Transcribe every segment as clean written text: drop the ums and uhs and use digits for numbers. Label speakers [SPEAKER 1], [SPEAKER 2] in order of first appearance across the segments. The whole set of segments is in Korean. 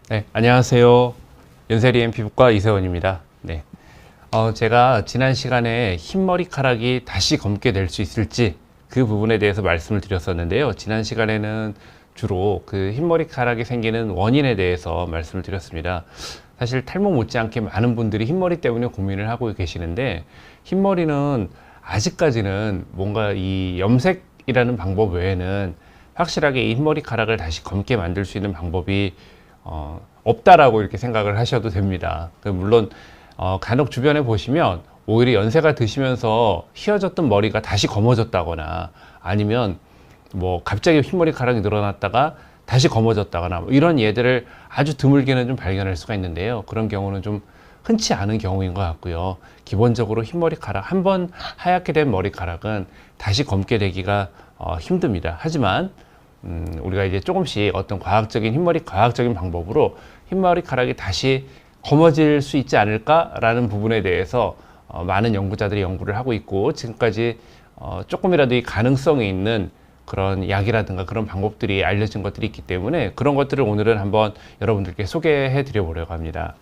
[SPEAKER 1] 네, 안녕하세요. 연세리엠 피부과 이세원입니다. 네, 제가 지난 시간에 흰머리카락이 다시 검게 될 수 있을지 그 부분에 대해서 말씀을 드렸었는데요. 지난 시간에는 주로 그 흰머리카락이 생기는 원인에 대해서 말씀을 드렸습니다. 사실 탈모 못지않게 많은 분들이 흰머리 때문에 고민을 하고 계시는데, 흰머리는 아직까지는 뭔가 이 염색이라는 방법 외에는 확실하게 이 흰머리카락을 다시 검게 만들 수 있는 방법이 없다라고 이렇게 생각을 하셔도 됩니다. 물론 간혹 주변에 보시면 오히려 연세가 드시면서 휘어졌던 머리가 다시 검어졌다거나, 아니면 뭐 갑자기 흰머리카락이 늘어났다가 다시 검어졌다거나, 뭐 이런 예들을 아주 드물게는 좀 발견할 수가 있는데요. 그런 경우는 좀 흔치 않은 경우인 것 같고요. 기본적으로 흰머리카락, 한번 하얗게 된 머리카락은 다시 검게 되기가 힘듭니다. 하지만 우리가 이제 조금씩 어떤 과학적인 방법으로 흰머리카락이 다시 검어질 수 있지 않을까라는 부분에 대해서 많은 연구자들이 연구를 하고 있고, 지금까지 조금이라도 이 가능성이 있는 그런 약이라든가 그런 방법들이 알려진 것들이 있기 때문에, 그런 것들을 오늘은 한번 여러분들께 소개해 드려 보려고 합니다.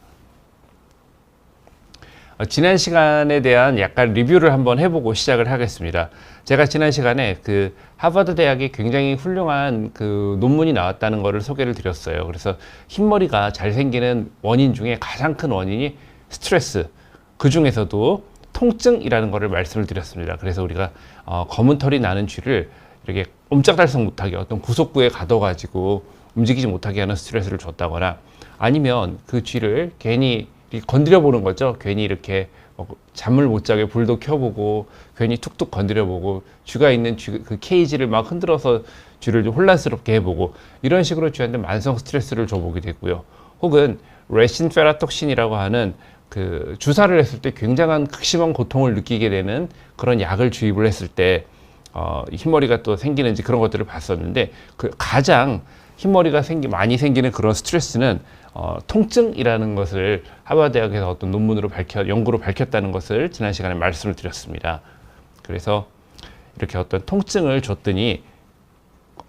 [SPEAKER 1] 지난 시간에 대한 약간 리뷰를 한번 해보고 시작을 하겠습니다. 제가 지난 시간에 그 하버드 대학이 굉장히 훌륭한 그 논문이 나왔다는 것을 소개를 드렸어요. 그래서 흰머리가 잘 생기는 원인 중에 가장 큰 원인이 스트레스, 그 중에서도 통증이라는 것을 말씀을 드렸습니다. 그래서 우리가 검은 털이 나는 쥐를 이렇게 옴짝달싹 못하게 어떤 구속부에 가둬가지고 움직이지 못하게 하는 스트레스를 줬다거나, 아니면 그 쥐를 괜히 건드려 보는 거죠. 괜히 이렇게 잠을 못 자게 불도 켜보고, 괜히 툭툭 건드려 보고, 쥐가 있는 그 케이지를 막 흔들어서 쥐를 좀 혼란스럽게 해보고, 이런 식으로 쥐한테 만성 스트레스를 줘보게 되고요. 혹은 레신 페라톡신이라고 하는 그 주사를 했을 때 굉장한 극심한 고통을 느끼게 되는 그런 약을 주입을 했을 때 흰머리가 또 생기는지 그런 것들을 봤었는데, 그 가장 흰머리가 많이 생기는 그런 스트레스는 통증이라는 것을 하버드 대학에서 어떤 논문으로 연구로 밝혔다는 것을 지난 시간에 말씀을 드렸습니다. 그래서 이렇게 어떤 통증을 줬더니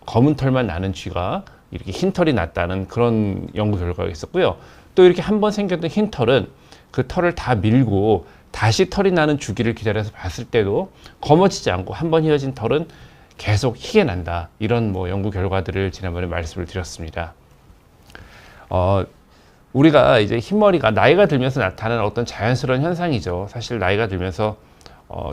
[SPEAKER 1] 검은 털만 나는 쥐가 이렇게 흰 털이 났다는 그런 연구 결과가 있었고요. 또 이렇게 한번 생겼던 흰 털은 그 털을 다 밀고 다시 털이 나는 주기를 기다려서 봤을 때도 검어지지 않고, 한번 휘어진 털은 계속 희게 난다, 이런 뭐 연구 결과들을 지난번에 말씀을 드렸습니다. 우리가 이제 흰머리가 나이가 들면서 나타나는 어떤 자연스러운 현상이죠. 사실 나이가 들면서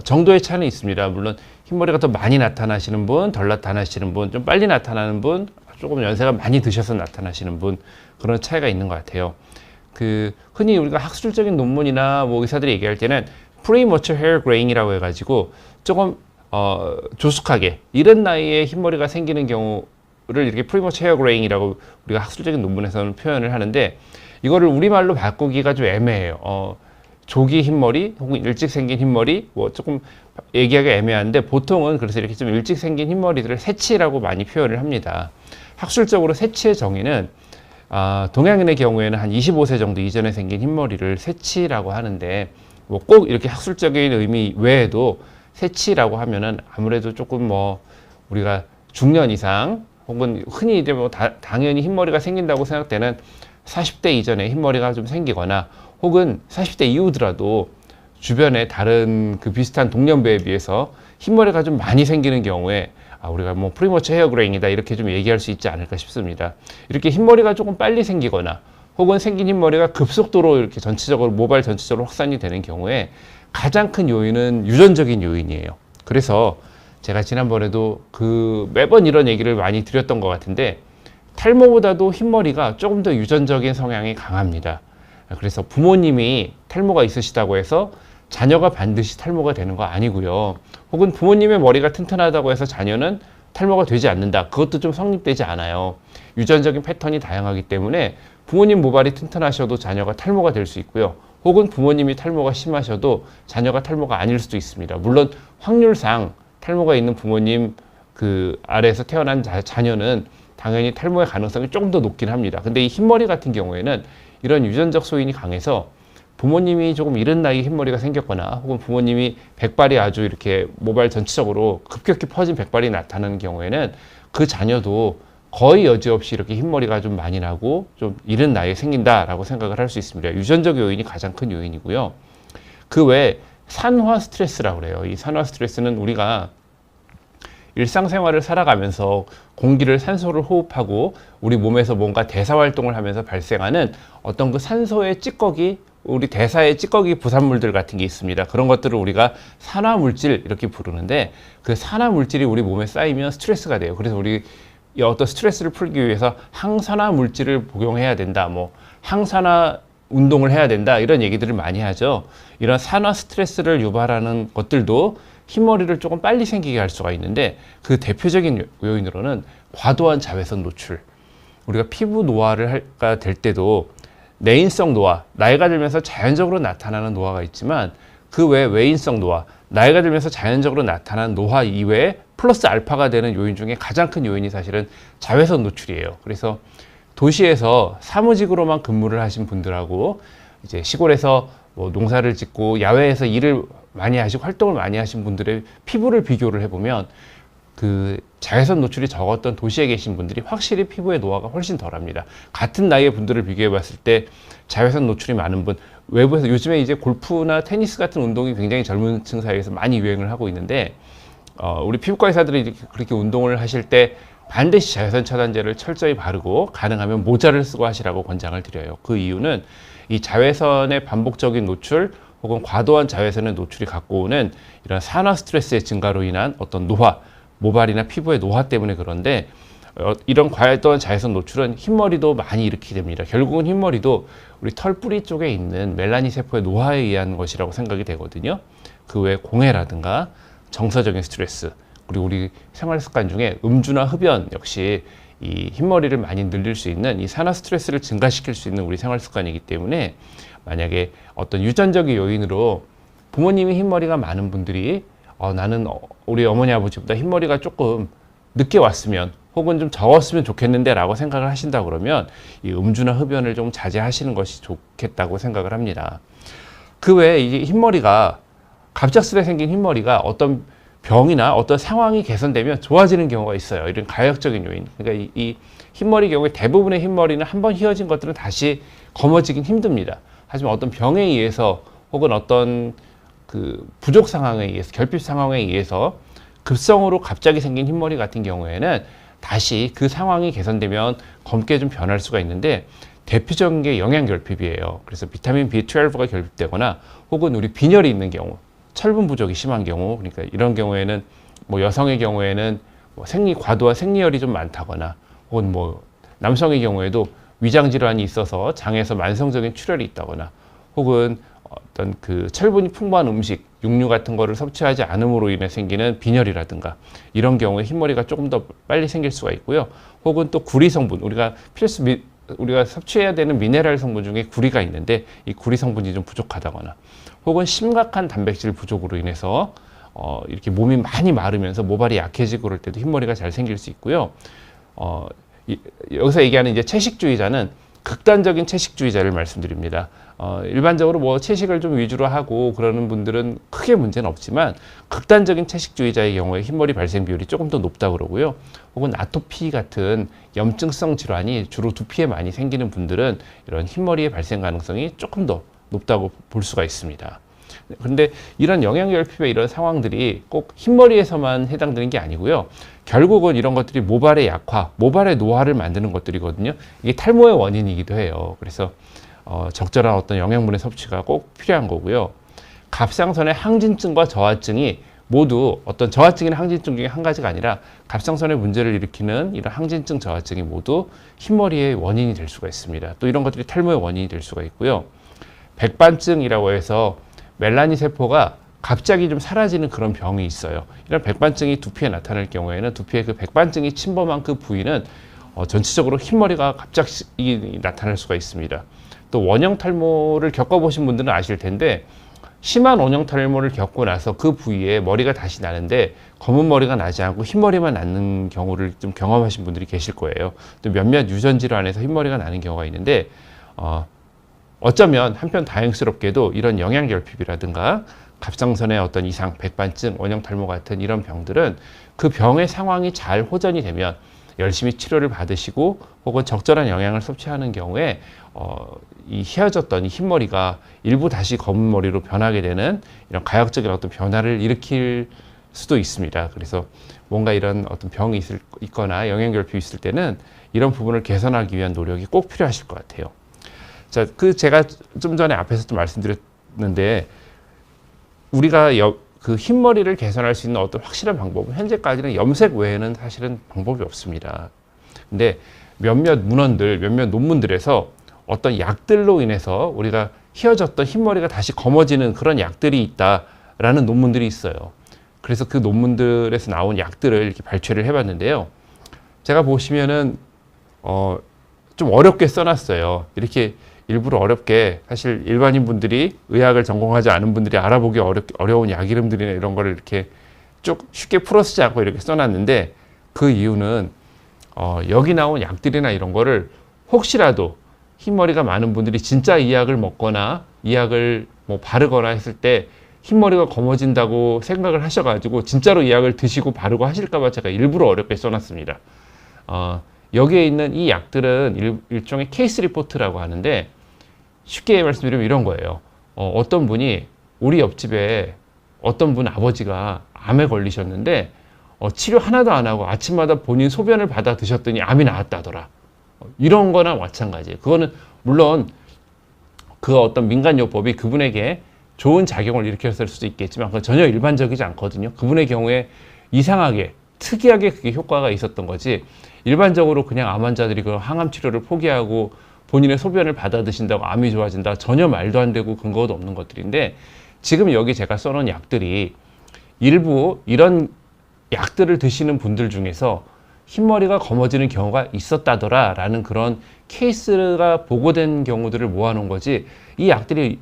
[SPEAKER 1] 정도의 차이는 있습니다. 물론 흰머리가 더 많이 나타나시는 분, 덜 나타나시는 분, 좀 빨리 나타나는 분, 조금 연세가 많이 드셔서 나타나시는 분, 그런 차이가 있는 것 같아요. 그 흔히 우리가 학술적인 논문이나 뭐 의사들이 얘기할 때는 premature hair graying이라고 해가지고 조금 조숙하게 이른 나이에 흰머리가 생기는 경우를 이렇게 premature hair graying이라고 우리가 학술적인 논문에서는 표현을 하는데, 이거를 우리말로 바꾸기가 좀 애매해요. 조기 흰머리 혹은 일찍 생긴 흰머리, 뭐 조금 얘기하기가 애매한데, 보통은 그래서 이렇게 좀 일찍 생긴 흰머리들을 새치라고 많이 표현을 합니다. 학술적으로 새치의 정의는 동양인의 경우에는 한 25세 정도 이전에 생긴 흰머리를 새치라고 하는데, 뭐 꼭 이렇게 학술적인 의미 외에도 새치라고 하면은 아무래도 조금 뭐 우리가 중년 이상, 혹은 흔히 이제 뭐 당연히 흰머리가 생긴다고 생각되는 40대 이전에 흰머리가 좀 생기거나, 혹은 40대 이후더라도 주변에 다른 그 비슷한 동년배에 비해서 흰머리가 좀 많이 생기는 경우에 우리가 뭐 프리머처 헤어 그레잉이다, 이렇게 좀 얘기할 수 있지 않을까 싶습니다. 이렇게 흰머리가 조금 빨리 생기거나, 혹은 생긴 흰머리가 급속도로 이렇게 모발 전체적으로 확산이 되는 경우에 가장 큰 요인은 유전적인 요인이에요. 그래서 제가 지난번에도 매번 이런 얘기를 많이 드렸던 것 같은데, 탈모보다도 흰머리가 조금 더 유전적인 성향이 강합니다. 그래서 부모님이 탈모가 있으시다고 해서 자녀가 반드시 탈모가 되는 거 아니고요. 혹은 부모님의 머리가 튼튼하다고 해서 자녀는 탈모가 되지 않는다, 그것도 좀 성립되지 않아요. 유전적인 패턴이 다양하기 때문에 부모님 모발이 튼튼하셔도 자녀가 탈모가 될 수 있고요. 혹은 부모님이 탈모가 심하셔도 자녀가 탈모가 아닐 수도 있습니다. 물론 확률상 탈모가 있는 부모님 그 아래에서 태어난 자녀는 당연히 탈모의 가능성이 조금 더 높긴 합니다. 근데 이 흰머리 같은 경우에는 이런 유전적 소인이 강해서 부모님이 조금 이른 나이에 흰머리가 생겼거나, 혹은 부모님이 백발이 아주 이렇게 모발 전체적으로 급격히 퍼진 백발이 나타나는 경우에는 그 자녀도 거의 여지없이 이렇게 흰머리가 좀 많이 나고 좀 이른 나이에 생긴다라고 생각을 할 수 있습니다. 유전적 요인이 가장 큰 요인이고요. 그 외에 산화 스트레스라고 그래요. 이 산화 스트레스는 우리가 일상생활을 살아가면서 공기를 산소를 호흡하고 우리 몸에서 뭔가 대사 활동을 하면서 발생하는 어떤 그 산소의 찌꺼기, 우리 대사의 찌꺼기 부산물들 같은 게 있습니다. 그런 것들을 우리가 산화물질 이렇게 부르는데 그 산화물질이 우리 몸에 쌓이면 스트레스가 돼요. 그래서 우리 이 어떤 스트레스를 풀기 위해서 항산화 물질을 복용해야 된다, 뭐 항산화 운동을 해야 된다, 이런 얘기들을 많이 하죠. 이런 산화 스트레스를 유발하는 것들도 흰머리를 조금 빨리 생기게 할 수가 있는데, 그 대표적인 요인으로는 과도한 자외선 노출. 우리가 피부 노화가 될 때도 내인성 노화, 나이가 들면서 자연적으로 나타나는 노화가 있지만 그 외에 외인성 노화, 나이가 들면서 자연적으로 나타나는 노화 이외에 플러스 알파가 되는 요인 중에 가장 큰 요인이 사실은 자외선 노출이에요. 그래서 도시에서 사무직으로만 근무를 하신 분들하고 이제 시골에서 뭐 농사를 짓고 야외에서 일을 많이 하시고 활동을 많이 하신 분들의 피부를 비교를 해보면 그 자외선 노출이 적었던 도시에 계신 분들이 확실히 피부의 노화가 훨씬 덜합니다. 같은 나이의 분들을 비교해 봤을 때 자외선 노출이 많은 분, 외부에서 요즘에 이제 골프나 테니스 같은 운동이 굉장히 젊은 층 사이에서 많이 유행을 하고 있는데, 우리 피부과 의사들이 그렇게 운동을 하실 때 반드시 자외선 차단제를 철저히 바르고 가능하면 모자를 쓰고 하시라고 권장을 드려요. 그 이유는 이 자외선의 반복적인 노출 혹은 과도한 자외선의 노출이 갖고 오는 이런 산화 스트레스의 증가로 인한 어떤 노화, 모발이나 피부의 노화 때문에 그런데, 이런 과도한 자외선 노출은 흰머리도 많이 일으키게 됩니다. 결국은 흰머리도 우리 털 뿌리 쪽에 있는 멜라닌 세포의 노화에 의한 것이라고 생각이 되거든요. 그 외에 공해라든가 정서적인 스트레스, 그리고 우리 생활 습관 중에 음주나 흡연 역시 이 흰머리를 많이 늘릴 수 있는 이 산화 스트레스를 증가시킬 수 있는 우리 생활 습관이기 때문에, 만약에 어떤 유전적인 요인으로 부모님이 흰머리가 많은 분들이 나는 우리 어머니 아버지보다 흰머리가 조금 늦게 왔으면 혹은 좀 적었으면 좋겠는데 라고 생각을 하신다 그러면 이 음주나 흡연을 좀 자제하시는 것이 좋겠다고 생각을 합니다. 그 외에 이 흰머리가 갑작스레 생긴 흰머리가 어떤 병이나 어떤 상황이 개선되면 좋아지는 경우가 있어요. 이런 가역적인 요인. 그러니까 이 흰머리 경우에 대부분의 흰머리는 한번 휘어진 것들은 다시 검어지긴 힘듭니다. 하지만 어떤 병에 의해서 혹은 어떤 그 부족 상황에 의해서, 결핍 상황에 의해서 급성으로 갑자기 생긴 흰머리 같은 경우에는 다시 그 상황이 개선되면 검게 좀 변할 수가 있는데, 대표적인 게 영양결핍이에요. 그래서 비타민 B12가 결핍되거나 혹은 우리 빈혈이 있는 경우, 철분 부족이 심한 경우, 그러니까 이런 경우에는 뭐 여성의 경우에는 뭐 과도한 생리혈이 좀 많다거나, 혹은 뭐 남성의 경우에도 위장 질환이 있어서 장에서 만성적인 출혈이 있다거나, 혹은 어떤 그 철분이 풍부한 음식, 육류 같은 거를 섭취하지 않음으로 인해 생기는 빈혈이라든가, 이런 경우에 흰머리가 조금 더 빨리 생길 수가 있고요. 혹은 또 구리 성분, 우리가 우리가 섭취해야 되는 미네랄 성분 중에 구리가 있는데 이 구리 성분이 좀 부족하다거나, 혹은 심각한 단백질 부족으로 인해서 이렇게 몸이 많이 마르면서 모발이 약해지고 그럴 때도 흰머리가 잘 생길 수 있고요. 여기서 얘기하는 이제 채식주의자는 극단적인 채식주의자를 말씀드립니다. 일반적으로 뭐 채식을 좀 위주로 하고 그러는 분들은 크게 문제는 없지만, 극단적인 채식주의자의 경우에 흰머리 발생 비율이 조금 더 높다고 그러고요. 혹은 아토피 같은 염증성 질환이 주로 두피에 많이 생기는 분들은 이런 흰머리의 발생 가능성이 조금 더 높다고 볼 수가 있습니다. 그런데 이런 영양결핍의 이런 상황들이 꼭 흰머리에서만 해당되는 게 아니고요. 결국은 이런 것들이 모발의 약화, 모발의 노화를 만드는 것들이거든요. 이게 탈모의 원인이기도 해요. 그래서 적절한 어떤 영양분의 섭취가 꼭 필요한 거고요. 갑상선의 항진증과 저하증이 모두 어떤 저하증이나 항진증 중에 한 가지가 아니라 갑상선의 문제를 일으키는 이런 항진증, 저하증이 모두 흰머리의 원인이 될 수가 있습니다. 또 이런 것들이 탈모의 원인이 될 수가 있고요. 백반증이라고 해서 멜라닌 세포가 갑자기 좀 사라지는 그런 병이 있어요. 이런 백반증이 두피에 나타날 경우에는 두피에 그 백반증이 침범한 그 부위는 전체적으로 흰머리가 갑자기 나타날 수가 있습니다. 또 원형 탈모를 겪어보신 분들은 아실 텐데, 심한 원형 탈모를 겪고 나서 그 부위에 머리가 다시 나는데 검은 머리가 나지 않고 흰머리만 나는 경우를 좀 경험하신 분들이 계실 거예요. 또 몇몇 유전 질환에서 흰머리가 나는 경우가 있는데, 어쩌면 한편 다행스럽게도 이런 영양결핍이라든가 갑상선의 어떤 이상, 백반증, 원형 탈모 같은 이런 병들은 그 병의 상황이 잘 호전이 되면, 열심히 치료를 받으시고 혹은 적절한 영양을 섭취하는 경우에 이 휘어졌던 이 흰머리가 일부 다시 검은 머리로 변하게 되는 이런 가역적인 어떤 변화를 일으킬 수도 있습니다. 그래서 뭔가 이런 어떤 병이 있거나 영양결핍이 있을 때는 이런 부분을 개선하기 위한 노력이 꼭 필요하실 것 같아요. 자, 제가 좀 전에 앞에서도 말씀드렸는데 우리가 그 흰머리를 개선할 수 있는 어떤 확실한 방법은 현재까지는 염색 외에는 사실은 방법이 없습니다. 근데 몇몇 문헌들, 몇몇 논문들에서 어떤 약들로 인해서 우리가 휘어졌던 흰머리가 다시 검어지는 그런 약들이 있다라는 논문들이 있어요. 그래서 그 논문들에서 나온 약들을 이렇게 발췌를 해봤는데요. 제가 보시면은 좀 어렵게 써놨어요. 이렇게 일부러 어렵게, 사실 일반인 분들이 의학을 전공하지 않은 분들이 알아보기 어려운 약 이름들이나 이런 거를 이렇게 쭉 쉽게 풀어쓰지 않고 이렇게 써놨는데, 그 이유는 여기 나온 약들이나 이런 거를 혹시라도 흰머리가 많은 분들이 진짜 이 약을 먹거나 이 약을 뭐 바르거나 했을 때 흰머리가 검어진다고 생각을 하셔가지고 진짜로 이 약을 드시고 바르고 하실까봐 제가 일부러 어렵게 써놨습니다. 여기에 있는 이 약들은 일종의 케이스 리포트라고 하는데, 쉽게 말씀드리면 이런 거예요. 어떤 분이 우리 옆집에 어떤 분 아버지가 암에 걸리셨는데 치료 하나도 안 하고 아침마다 본인 소변을 받아 드셨더니 암이 나았다더라. 이런 거나 마찬가지예요. 그거는 물론 그 어떤 민간요법이 그분에게 좋은 작용을 일으켰을 수도 있겠지만 그건 전혀 일반적이지 않거든요. 그분의 경우에 이상하게 특이하게 그게 효과가 있었던 거지, 일반적으로 그냥 암 환자들이 그 항암 치료를 포기하고 본인의 소변을 받아 드신다고 암이 좋아진다, 전혀 말도 안 되고 근거도 없는 것들인데, 지금 여기 제가 써놓은 약들이 일부 이런 약들을 드시는 분들 중에서 흰머리가 검어지는 경우가 있었다더라 라는 그런 케이스가 보고된 경우들을 모아놓은 거지, 이 약들이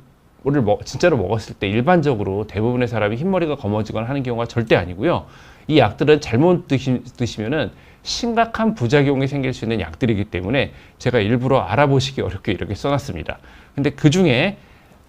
[SPEAKER 1] 진짜로 먹었을 때 일반적으로 대부분의 사람이 흰머리가 검어지거나 하는 경우가 절대 아니고요. 이 약들은 잘못 드시면은 심각한 부작용이 생길 수 있는 약들이기 때문에 제가 일부러 알아보시기 어렵게 이렇게 써놨습니다. 근데 그 중에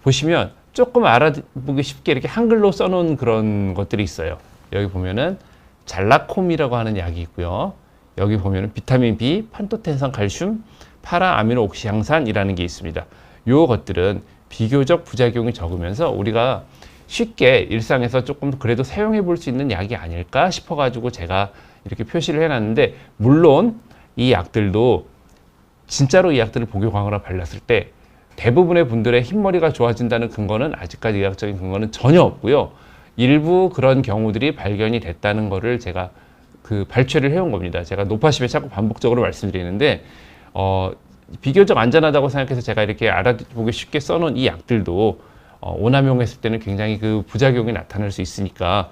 [SPEAKER 1] 보시면 조금 알아보기 쉽게 이렇게 한글로 써놓은 그런 것들이 있어요. 여기 보면은 잘라콤이라고 하는 약이 있고요. 여기 보면은 비타민 B, 판토텐산 칼슘, 파라아미노옥시향산이라는 게 있습니다. 요 것들은 비교적 부작용이 적으면서 우리가 쉽게 일상에서 조금 그래도 사용해 볼 수 있는 약이 아닐까 싶어가지고 제가 이렇게 표시를 해놨는데, 물론 이 약들도 진짜로 이 약들을 복용하거나 발랐을 때 대부분의 분들의 흰머리가 좋아진다는 근거는 아직까지 의학적인 근거는 전혀 없고요. 일부 그런 경우들이 발견이 됐다는 거를 제가 발췌를 해온 겁니다. 제가 노파심에 자꾸 반복적으로 말씀드리는데 비교적 안전하다고 생각해서 제가 이렇게 알아보기 쉽게 써놓은 이 약들도 오남용했을 때는 굉장히 그 부작용이 나타날 수 있으니까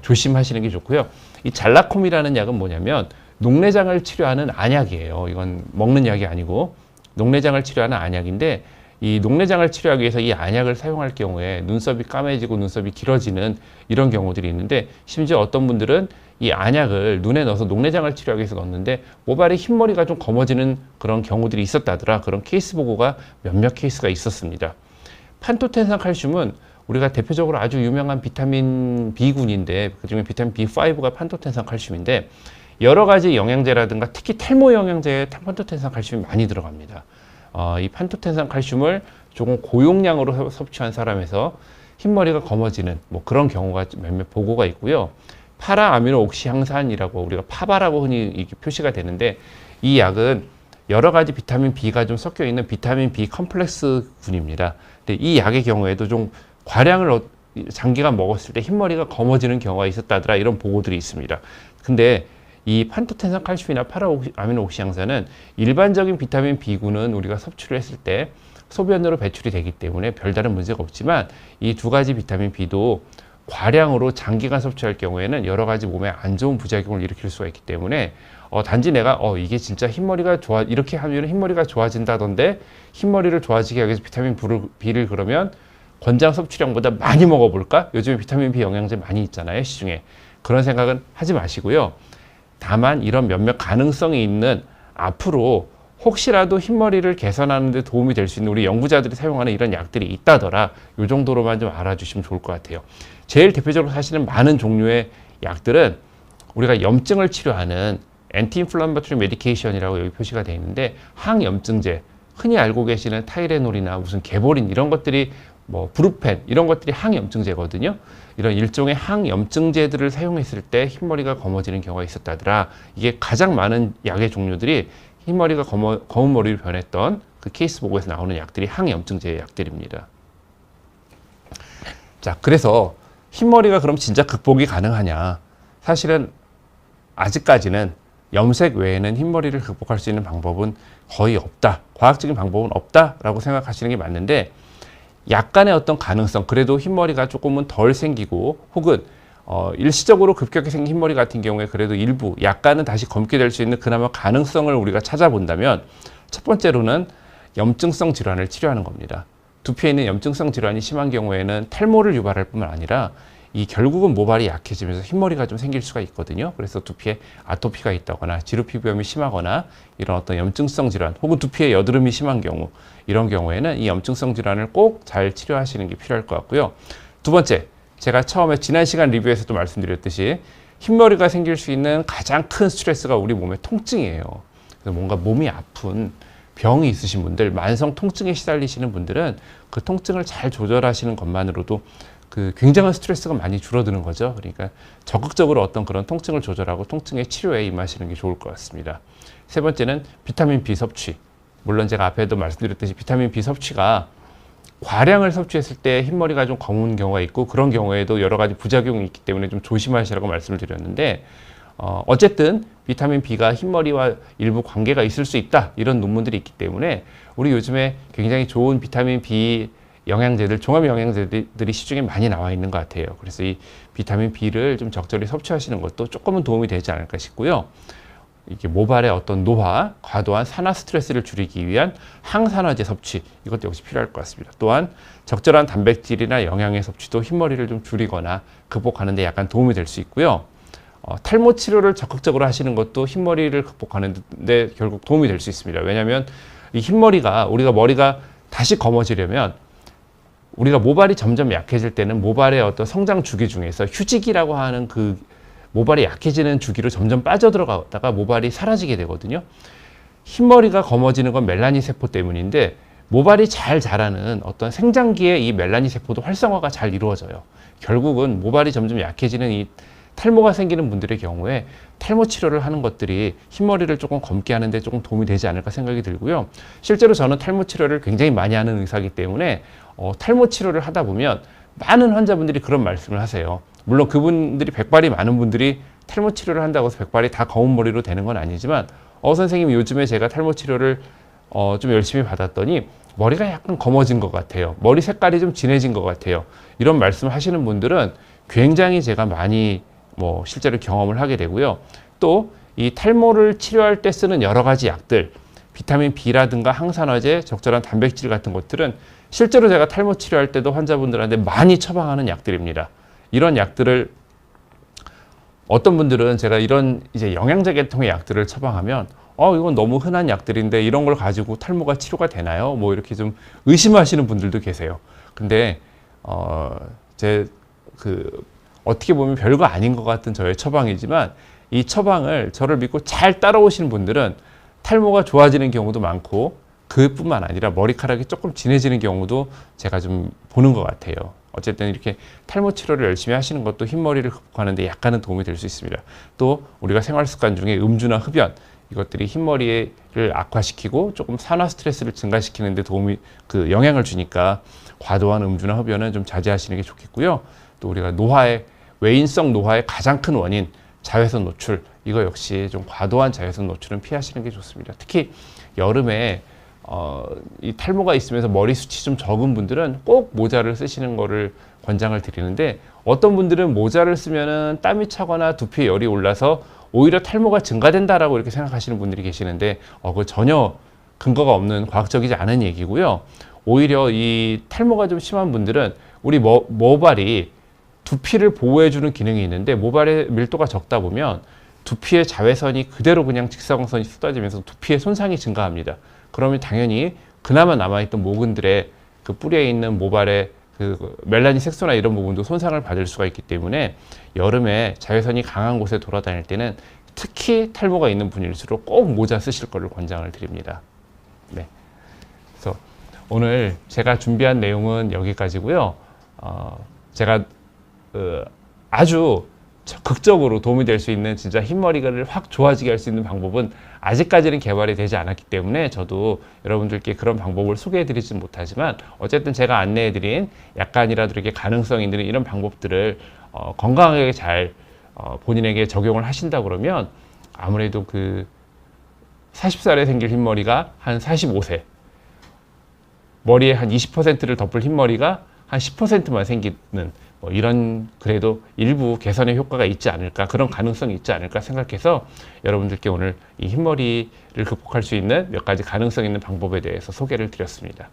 [SPEAKER 1] 조심하시는 게 좋고요. 이 잘라콤이라는 약은 뭐냐면 녹내장을 치료하는 안약이에요. 이건 먹는 약이 아니고 녹내장을 치료하는 안약인데, 이 녹내장을 치료하기 위해서 이 안약을 사용할 경우에 눈썹이 까매지고 눈썹이 길어지는 이런 경우들이 있는데, 심지어 어떤 분들은 이 안약을 눈에 넣어서 녹내장을 치료하기 위해서 넣었는데 모발에 흰머리가 좀 검어지는 그런 경우들이 있었다더라. 그런 케이스 보고가 몇몇 케이스가 있었습니다. 판토텐산 칼슘은 우리가 대표적으로 아주 유명한 비타민 B군인데, 그중에 비타민 B5가 판토텐산 칼슘인데, 여러 가지 영양제라든가 특히 탈모 영양제에 판토텐산 칼슘이 많이 들어갑니다. 이 판토텐산 칼슘을 조금 고용량으로 섭취한 사람에서 흰머리가 검어지는 뭐 그런 경우가 몇몇 보고가 있고요. 파라아미노옥시향산이라고 우리가 파바라고 흔히 이렇게 표시가 되는데, 이 약은 여러 가지 비타민 B가 좀 섞여 있는 비타민 B 컴플렉스 군입니다. 근데 이 약의 경우에도 좀 과량을 장기간 먹었을 때 흰머리가 검어지는 경우가 있었다더라, 이런 보고들이 있습니다. 근데 이 판토텐산 칼슘이나 파라아미노옥시향산은 일반적인 비타민 B군은 우리가 섭취를 했을 때 소변으로 배출이 되기 때문에 별다른 문제가 없지만, 이 두 가지 비타민 B도 과량으로 장기간 섭취할 경우에는 여러 가지 몸에 안 좋은 부작용을 일으킬 수가 있기 때문에 단지 내가 이게 진짜 흰머리가 이렇게 하면 흰머리가 좋아진다던데, 흰머리를 좋아지게 하기 위해서 비타민 B를 그러면 권장 섭취량보다 많이 먹어볼까? 요즘에 비타민 B 영양제 많이 있잖아요, 시중에. 그런 생각은 하지 마시고요. 다만 이런 몇몇 가능성이 있는, 앞으로 혹시라도 흰머리를 개선하는 데 도움이 될 수 있는 우리 연구자들이 사용하는 이런 약들이 있다더라, 이 정도로만 좀 알아주시면 좋을 것 같아요. 제일 대표적으로 사실은 많은 종류의 약들은 우리가 염증을 치료하는 엔티인플라마토리 메디케이션이라고 여기 표시가 되어 있는데 항염증제, 흔히 알고 계시는 타이레놀이나 무슨 개보린 이런 것들이 뭐 브루펜 이런 것들이 항염증제거든요. 이런 일종의 항염증제들을 사용했을 때 흰머리가 검어지는 경우가 있었다더라. 이게 가장 많은 약의 종류들이 흰머리가 검은 머리로 변했던 그 케이스 보고에서 나오는 약들이 항염증제 약들입니다. 자, 그래서 흰머리가 그럼 진짜 극복이 가능하냐? 사실은 아직까지는 염색 외에는 흰머리를 극복할 수 있는 방법은 거의 없다. 과학적인 방법은 없다라고 생각하시는 게 맞는데 약간의 어떤 가능성, 그래도 흰머리가 조금은 덜 생기고 혹은 일시적으로 급격히 생긴 흰머리 같은 경우에 그래도 일부 약간은 다시 검게 될 수 있는 그나마 가능성을 우리가 찾아본다면 첫 번째로는 염증성 질환을 치료하는 겁니다. 두피에 있는 염증성 질환이 심한 경우에는 탈모를 유발할 뿐만 아니라 이 결국은 모발이 약해지면서 흰머리가 좀 생길 수가 있거든요. 그래서 두피에 아토피가 있다거나 지루피부염이 심하거나 이런 어떤 염증성 질환 혹은 두피에 여드름이 심한 경우 이런 경우에는 이 염증성 질환을 꼭 잘 치료하시는 게 필요할 것 같고요. 두 번째, 제가 처음에 지난 시간 리뷰에서도 말씀드렸듯이 흰머리가 생길 수 있는 가장 큰 스트레스가 우리 몸의 통증이에요. 그래서 뭔가 몸이 아픈 병이 있으신 분들, 만성 통증에 시달리시는 분들은 그 통증을 잘 조절하시는 것만으로도 그 굉장한 스트레스가 많이 줄어드는 거죠. 그러니까 적극적으로 어떤 그런 통증을 조절하고 통증의 치료에 임하시는 게 좋을 것 같습니다. 세 번째는 비타민 B 섭취. 물론 제가 앞에도 말씀드렸듯이 비타민 B 섭취가 과량을 섭취했을 때 흰머리가 좀 검은 경우가 있고 그런 경우에도 여러 가지 부작용이 있기 때문에 좀 조심하시라고 말씀을 드렸는데 어쨌든 비타민 B가 흰머리와 일부 관계가 있을 수 있다 이런 논문들이 있기 때문에 우리 요즘에 굉장히 좋은 비타민 B 영양제들, 종합 영양제들이 시중에 많이 나와 있는 것 같아요. 그래서 이 비타민 B를 좀 적절히 섭취하시는 것도 조금은 도움이 되지 않을까 싶고요. 이게 모발의 어떤 노화, 과도한 산화 스트레스를 줄이기 위한 항산화제 섭취, 이것도 역시 필요할 것 같습니다. 또한 적절한 단백질이나 영양의 섭취도 흰머리를 좀 줄이거나 극복하는 데 약간 도움이 될 수 있고요. 탈모 치료를 적극적으로 하시는 것도 흰머리를 극복하는 데 결국 도움이 될 수 있습니다. 왜냐하면 이 흰머리가 우리가 머리가 다시 검어지려면 우리가 모발이 점점 약해질 때는 모발의 어떤 성장 주기 중에서 휴지기라고 하는 그 모발이 약해지는 주기로 점점 빠져들어가다가 모발이 사라지게 되거든요. 흰머리가 검어지는 건 멜라닌 세포 때문인데 모발이 잘 자라는 어떤 생장기에 이 멜라닌 세포도 활성화가 잘 이루어져요. 결국은 모발이 점점 약해지는 이 탈모가 생기는 분들의 경우에 탈모 치료를 하는 것들이 흰머리를 조금 검게 하는데 조금 도움이 되지 않을까 생각이 들고요. 실제로 저는 탈모 치료를 굉장히 많이 하는 의사이기 때문에 탈모 치료를 하다 보면 많은 환자분들이 그런 말씀을 하세요. 물론 그분들이 백발이 많은 분들이 탈모 치료를 한다고 해서 백발이 다 검은 머리로 되는 건 아니지만 선생님 요즘에 제가 탈모 치료를 좀 열심히 받았더니 머리가 약간 검어진 것 같아요. 머리 색깔이 좀 진해진 것 같아요. 이런 말씀 하시는 분들은 굉장히 제가 많이 실제로 경험을 하게 되고요. 또 이 탈모를 치료할 때 쓰는 여러 가지 약들, 비타민 B라든가 항산화제, 적절한 단백질 같은 것들은 실제로 제가 탈모 치료할 때도 환자분들한테 많이 처방하는 약들입니다. 이런 약들을 어떤 분들은 제가 이런 이제 영양제 계통의 약들을 처방하면 이건 너무 흔한 약들인데 이런 걸 가지고 탈모가 치료가 되나요? 뭐 이렇게 좀 의심하시는 분들도 계세요. 근데 어떻게 보면 별거 아닌 것 같은 저의 처방이지만 이 처방을 저를 믿고 잘 따라오시는 분들은 탈모가 좋아지는 경우도 많고 그뿐만 아니라 머리카락이 조금 진해지는 경우도 제가 좀 보는 것 같아요. 어쨌든 이렇게 탈모 치료를 열심히 하시는 것도 흰머리를 극복하는 데 약간은 도움이 될 수 있습니다. 또 우리가 생활 습관 중에 음주나 흡연 이것들이 흰머리를 악화시키고 조금 산화 스트레스를 증가시키는 데 영향을 주니까 과도한 음주나 흡연은 좀 자제하시는 게 좋겠고요. 또 우리가 외인성 노화의 가장 큰 원인 자외선 노출, 이거 역시 좀 과도한 자외선 노출은 피하시는 게 좋습니다. 특히 여름에 이 탈모가 있으면서 머리숱이 좀 적은 분들은 꼭 모자를 쓰시는 거를 권장을 드리는데 어떤 분들은 모자를 쓰면은 땀이 차거나 두피에 열이 올라서 오히려 탈모가 증가된다라고 이렇게 생각하시는 분들이 계시는데 그거 전혀 근거가 없는 과학적이지 않은 얘기고요. 오히려 이 탈모가 좀 심한 분들은 우리 모발이 두피를 보호해주는 기능이 있는데 모발의 밀도가 적다 보면 두피의 자외선이 그대로 그냥 직사광선이 쏟아지면서 두피의 손상이 증가합니다. 그러면 당연히 그나마 남아있던 모근들의 그 뿌리에 있는 모발의 그 멜라닌 색소나 이런 부분도 손상을 받을 수가 있기 때문에 여름에 자외선이 강한 곳에 돌아다닐 때는 특히 탈모가 있는 분일수록 꼭 모자 쓰실 거를 권장을 드립니다. 네. 그래서 오늘 제가 준비한 내용은 여기까지고요. 제가 아주 극적으로 도움이 될 수 있는 진짜 흰머리를 확 좋아지게 할 수 있는 방법은 아직까지는 개발이 되지 않았기 때문에 저도 여러분들께 그런 방법을 소개해 드리진 못하지만 어쨌든 제가 안내해 드린 약간이라도 이렇게 가능성 있는 이런 방법들을 건강하게 잘 본인에게 적용을 하신다 그러면 아무래도 그 40살에 생길 흰머리가 한 45세, 머리에 한 20%를 덮을 흰머리가 한 10%만 생기는 뭐 이런 그래도 일부 개선의 효과가 있지 않을까, 그런 가능성이 있지 않을까 생각해서 여러분들께 오늘 이 흰머리를 극복할 수 있는 몇 가지 가능성 있는 방법에 대해서 소개를 드렸습니다.